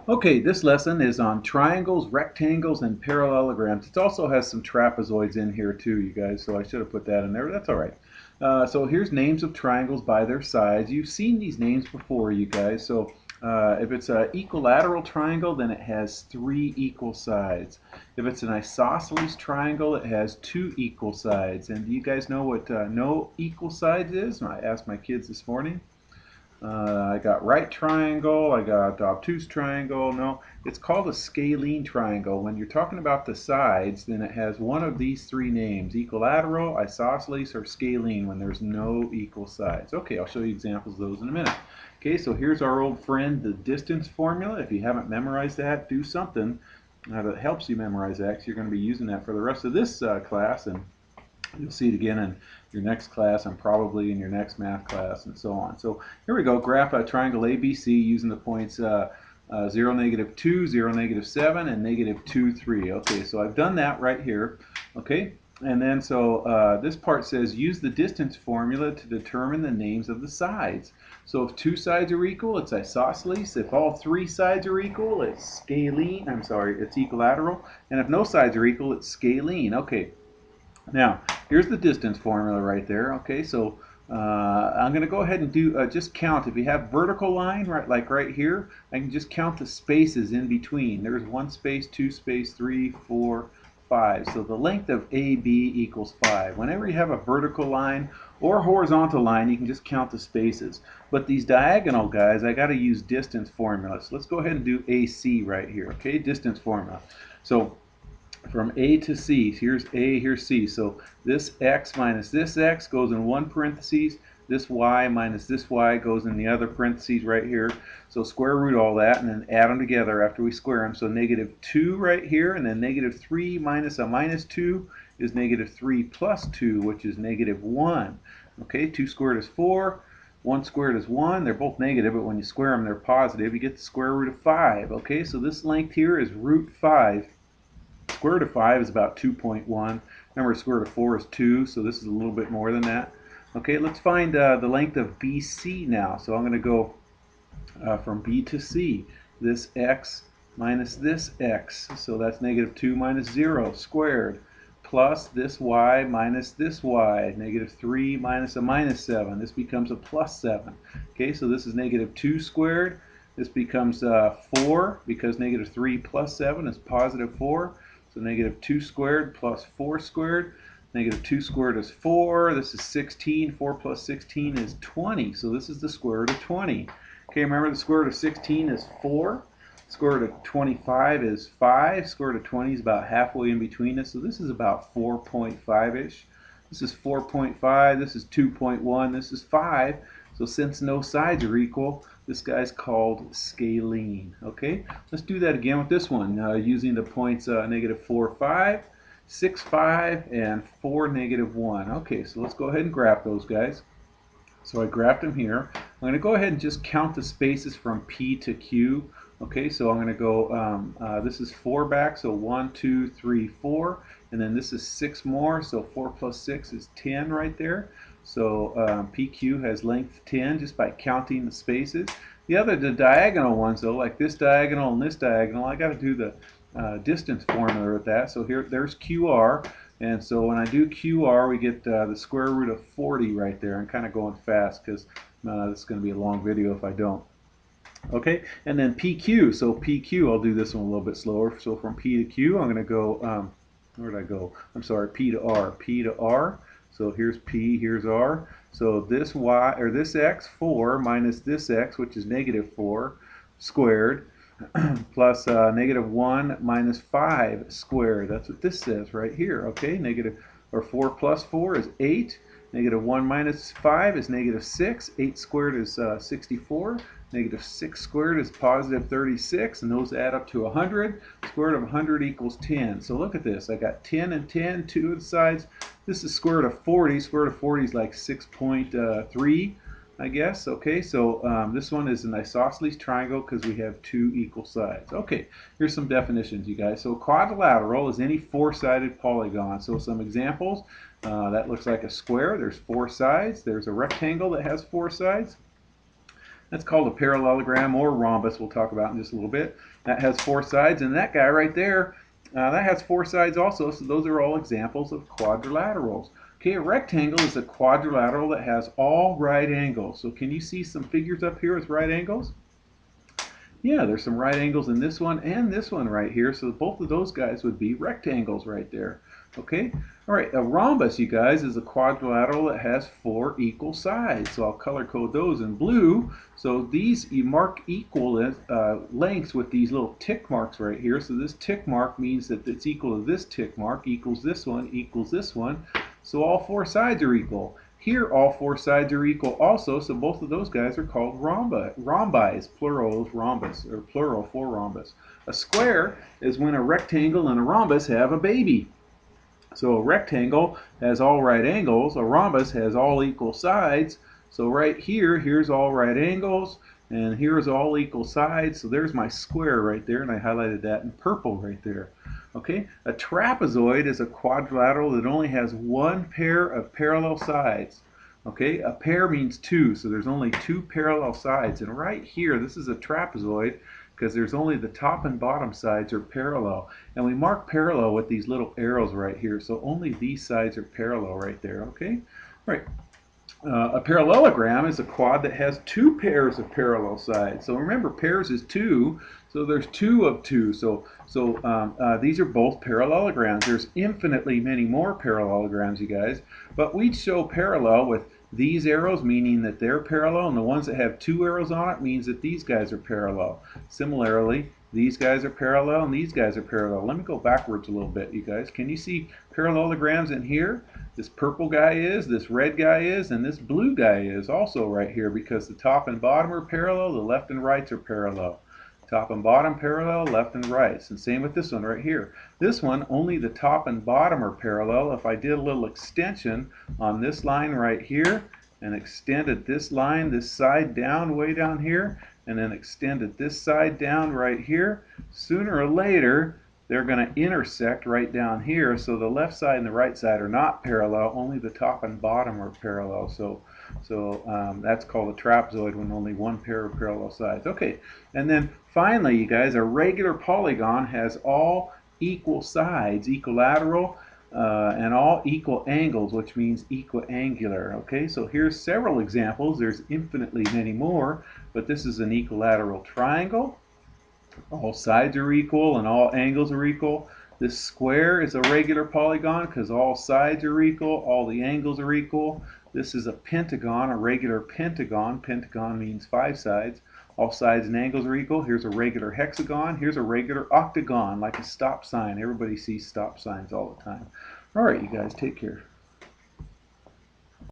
Okay, this lesson is on triangles, rectangles, and parallelograms. It also has some trapezoids in here too, you guys, so I should have put that in there. That's all right. So here's names of triangles by their sides. You've seen these names before, you guys. So if it's an equilateral triangle, then it has 3 equal sides. If it's an isosceles triangle, it has 2 equal sides. And do you guys know what no equal sides is? I asked my kids this morning. I got right triangle, I got obtuse triangle. No, it's called a scalene triangle. When you're talking about the sides, then it has one of these 3 names: equilateral, isosceles, or scalene when there's no equal sides. Okay, I'll show you examples of those in a minute. Okay, so here's our old friend, the distance formula. If you haven't memorized that, do something that helps you memorize that, because you're going to be using that for the rest of this class, and you'll see it again in your next class and probably in your next math class and so on. So here we go. Graph a triangle ABC using the points 0, -2, 0, -7, and -2, 3. Okay, so I've done that right here. Okay, and then so this part says use the distance formula to determine the names of the sides. So if 2 sides are equal, it's isosceles. If all 3 sides are equal, it's scalene. I'm sorry, it's equilateral. And if no sides are equal, it's scalene. Okay. Now, here's the distance formula right there. Okay, so I'm going to go ahead and do just count. If you have vertical line, right, like right here, I can just count the spaces in between. There's 1 space, 2 space, 3, 4, 5. So the length of AB equals 5. Whenever you have a vertical line or horizontal line, you can just count the spaces. But these diagonal guys, I got to use distance formulas. So let's go ahead and do AC right here. Okay, distance formula. So from A to C. Here's A, here's C. So this x minus this x goes in one parentheses. This y minus this y goes in the other parentheses right here. So square root all that and then add them together after we square them. So -2 right here, and then -3 minus a -2 is -3 plus 2, which is -1. Okay, 2 squared is 4. 1 squared is 1. They're both negative, but when you square them, they're positive. You get the square root of 5. Okay, so this length here is root 5. Square root of 5 is about 2.1. Remember, square root of 4 is 2, so this is a little bit more than that. Okay, let's find the length of BC now. So I'm going to go from B to C. This x minus this x, so that's -2 minus 0 squared, plus this y minus this y, -3 minus a -7. This becomes a +7. Okay, so this is -2 squared. This becomes 4, because -3 plus 7 is +4. So -2 squared plus 4 squared. -2 squared is 4. This is 16. 4 plus 16 is 20. So this is the square root of 20. Okay, remember the square root of 16 is 4. Square root of 25 is 5. Square root of 20 is about halfway in between us. So this is about 4.5-ish. This is 4.5. This is 2.1. This is 5. So since no sides are equal, this guy's called scalene. Okay, let's do that again with this one using the points -4, 5, 6, 5, and 4, -1. Okay, so let's go ahead and graph those guys. So I graphed them here. I'm going to go ahead and just count the spaces from P to Q. Okay, so I'm going to go, this is 4 back, so 1, 2, 3, 4. And then this is 6 more, so 4 plus 6 is 10 right there. So PQ has length 10 just by counting the spaces. The diagonal ones though, like this diagonal and this diagonal, I got to do the distance formula with that. So there's QR. And so when I do QR, we get the square root of 40 right there. I'm kind of going fast because this is going to be a long video if I don't. Okay, and then PQ. So PQ, I'll do this one a little bit slower. So from P to Q, I'm going to go, where did I go? I'm sorry, P to R. P to R. So here's P, here's R. So this Y, or this X, 4, minus this X, which is -4, squared, plus -1 minus 5 squared. That's what this says right here. Okay, 4 plus 4 is 8. -1 minus 5 is -6. 8 squared is 64. -6 squared is +36, and those add up to 100. Square root of 100 equals 10. So look at this. I got 10 and 10, 2 of the sides. This is square root of 40. Square root of 40 is like 6.3. I guess. Okay, so this one is an isosceles triangle because we have 2 equal sides. Okay, here's some definitions, you guys. So quadrilateral is any 4-sided polygon. So some examples. That looks like a square. There's 4 sides. There's a rectangle that has 4 sides. That's called a parallelogram or rhombus. We'll talk about in just a little bit. That has four sides, and that guy right there, that has four sides also. So those are all examples of quadrilaterals. Okay, a rectangle is a quadrilateral that has all right angles. So can you see some figures up here with right angles? Yeah, there's some right angles in this one and this one right here, so both of those guys would be rectangles right there. Okay, all right, a rhombus, you guys, is a quadrilateral that has four equal sides. So I'll color code those in blue. So these, you mark equal lengths with these little tick marks right here. So this tick mark means that it's equal to this tick mark, equals this one, equals this one. So all four sides are equal. Here, all four sides are equal also, so both of those guys are called rhombi, plural is rhombus, or plural for rhombus. A square is when a rectangle and a rhombus have a baby. So a rectangle has all right angles, a rhombus has all equal sides. So right here, here's all right angles, and here's all equal sides. So there's my square right there, and I highlighted that in purple right there. Okay, a trapezoid is a quadrilateral that only has one pair of parallel sides. Okay, a pair means two, so there's only two parallel sides. And right here, this is a trapezoid because there's only the top and bottom sides are parallel. And we mark parallel with these little arrows right here, so only these sides are parallel right there, okay? All right. A parallelogram is a quad that has two pairs of parallel sides. So remember, pairs is two, so there's two of two. So these are both parallelograms. There's infinitely many more parallelograms, you guys, but we show parallel with these arrows, meaning that they're parallel, and the ones that have two arrows on it means that these guys are parallel. Similarly, these guys are parallel and these guys are parallel. Let me go backwards a little bit, you guys. Can you see parallelograms in here? This purple guy is, this red guy is, and this blue guy is also right here because the top and bottom are parallel, the left and rights are parallel. Top and bottom parallel, left and rights. And same with this one right here. This one, only the top and bottom are parallel. If I did a little extension on this line right here and extended this line, this side down, way down here, and then extended this side down right here, sooner or later, they're going to intersect right down here. So the left side and the right side are not parallel, only the top and bottom are parallel. So that's called a trapezoid when only one pair of parallel sides. Okay, and then finally, you guys, a regular polygon has all equal sides, equilateral, and all equal angles, which means equiangular. Okay, so here's several examples. There's infinitely many more, but this is an equilateral triangle. All sides are equal and all angles are equal. This square is a regular polygon because all sides are equal, all the angles are equal. This is a pentagon, a regular pentagon. Pentagon means five sides. All sides and angles are equal. Here's a regular hexagon. Here's a regular octagon, like a stop sign. Everybody sees stop signs all the time. All right, you guys, take care.